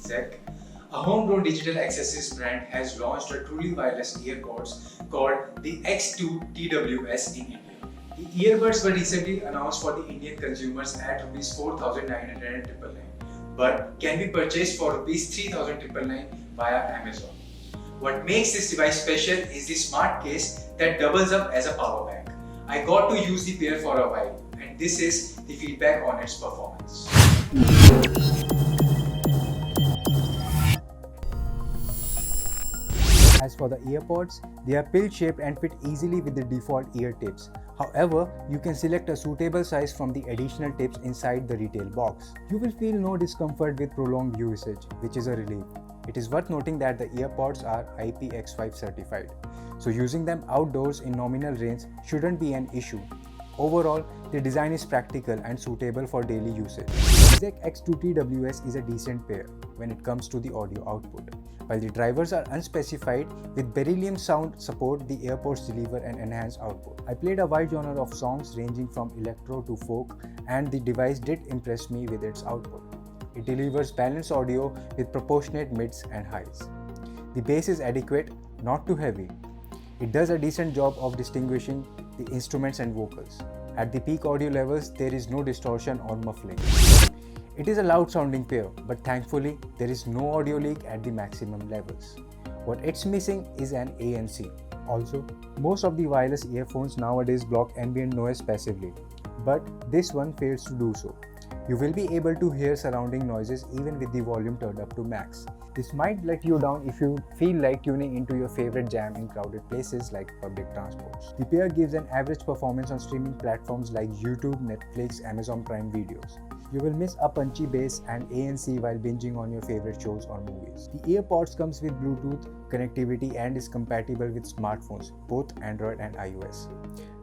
Xech, a homegrown digital accessories brand, has launched a truly wireless earpods called the X2-TWS in India. The earbuds were recently announced for the Indian consumers at Rs 4,999, but can be purchased for Rs 3,999 via Amazon. What makes this device special is the smart case that doubles up as a power bank. I got to use the pair for a while, and this is the feedback on its performance. As for the earpods, they are pill-shaped and fit easily with the default ear tips. However, you can select a suitable size from the additional tips inside the retail box. You will feel no discomfort with prolonged usage, which is a relief. It is worth noting that the earpods are IPX5 certified, so using them outdoors in nominal range shouldn't be an issue. Overall, the design is practical and suitable for daily usage. The Xech X2-TWS is a decent pair when it comes to the audio output. While the drivers are unspecified, with beryllium sound support, the earpods deliver an enhanced output. I played a wide genre of songs ranging from electro to folk, and the device did impress me with its output. It delivers balanced audio with proportionate mids and highs. The bass is adequate, not too heavy. It does a decent job of distinguishing the instruments and vocals. At the peak audio levels, there is no distortion or muffling. It is a loud sounding pair, but thankfully there is no audio leak at the maximum levels. What it's missing is an ANC. Also, most of the wireless earphones nowadays block ambient noise passively, but this one fails to do so. You will be able to hear surrounding noises even with the volume turned up to max. This might let you down if you feel like tuning into your favorite jam in crowded places like public transports. The pair gives an average performance on streaming platforms like YouTube, Netflix, Amazon Prime Videos. You will miss a punchy bass and ANC while binging on your favorite shows or movies. The earpods comes with Bluetooth connectivity and is compatible with smartphones, both Android and iOS,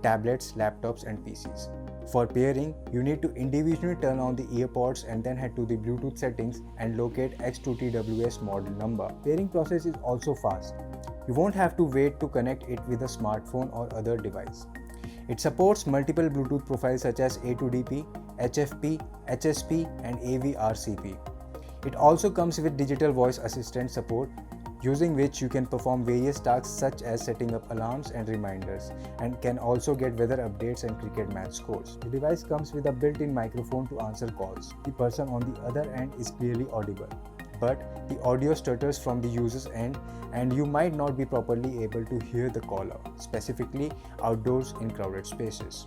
tablets, laptops and PCs. For pairing, you need to individually turn on the earpods and then head to the Bluetooth settings and locate X2-TWS model number. Pairing process is also fast. You won't have to wait to connect it with a smartphone or other device. It supports multiple Bluetooth profiles such as A2DP, HFP, HSP and AVRCP. It also comes with digital voice assistant support, using which you can perform various tasks such as setting up alarms and reminders, and can also get weather updates and cricket match scores. The device comes with a built-in microphone to answer calls. The person on the other end is clearly audible, but the audio stutters from the user's end and you might not be properly able to hear the caller, specifically outdoors in crowded spaces.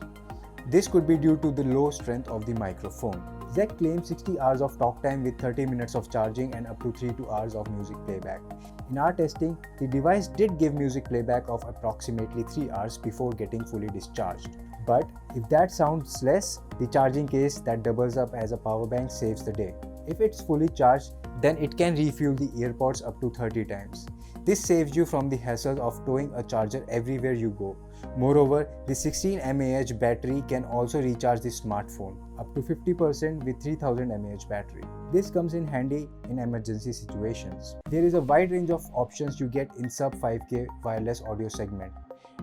This could be due to the low strength of the microphone. Xech claims 60 hours of talk time with 30 minutes of charging and up to 2 hours of music playback. In our testing, the device did give music playback of approximately 3 hours before getting fully discharged. But if that sounds less, the charging case that doubles up as a power bank saves the day. If it's fully charged, then it can refuel the earpods up to 30 times. This saves you from the hassle of towing a charger everywhere you go. Moreover, the 16 mAh battery can also recharge the smartphone up to 50% with 3000 mAh battery. This comes in handy in emergency situations. There is a wide range of options you get in sub 5K wireless audio segment,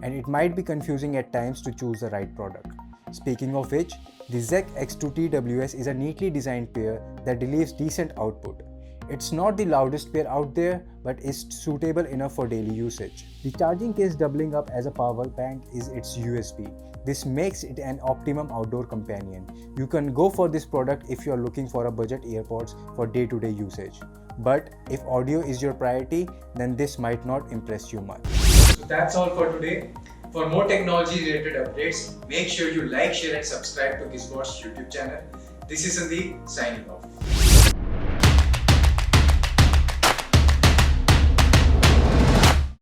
and it might be confusing at times to choose the right product. Speaking of which, the Xech X2-TWS is a neatly designed pair that delivers decent output. It's not the loudest pair out there, but is suitable enough for daily usage. The charging case doubling up as a power bank is its USB. This makes it an optimum outdoor companion. You can go for this product if you are looking for a budget earpods for day-to-day usage. But if audio is your priority, then this might not impress you much. So that's all for today. For more technology related updates, make sure you like, share and subscribe to Distortion YouTube channel. This is Sandeep signing off.